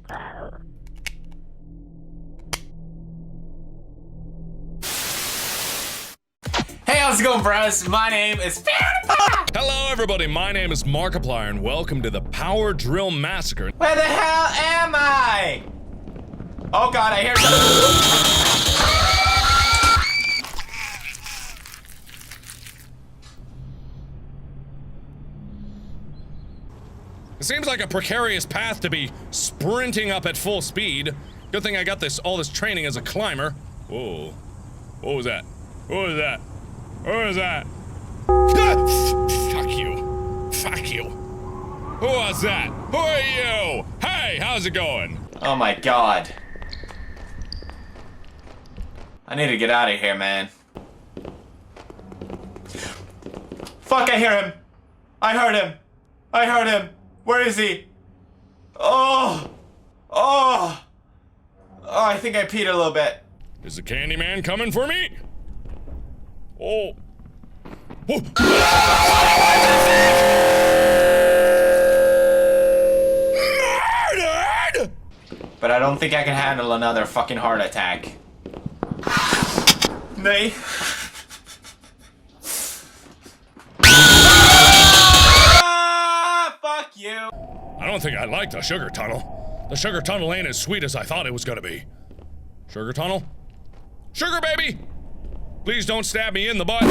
Hey, how's it going, bros? My name is PewDiePie! Hello, everybody. My name is Markiplier, and welcome to the Power Drill Massacre. Where the hell am I? Oh god, I hear something. It seems like a precarious path to be sprinting up at full speed. Good thing I got all this training as a climber. Whoa. What was that? What was that? What was that? Fuck you. Fuck you. Who was that? Who are you? Hey, how's it going? Oh my god. I need to get out of here, man. Fuck, I hear him. I heard him. I heard him. Where is he? Oh. Oh. Oh, I think I peed a little bit. Is the Candyman coming for me? Oh. Oh. Murdered! But I don't think I can handle another fucking heart attack. Nay. Fuck you. I don't think I like the sugar tunnel. The sugar tunnel ain't as sweet as I thought it was gonna be. Sugar tunnel? Sugar baby! Please don't stab me in the butt.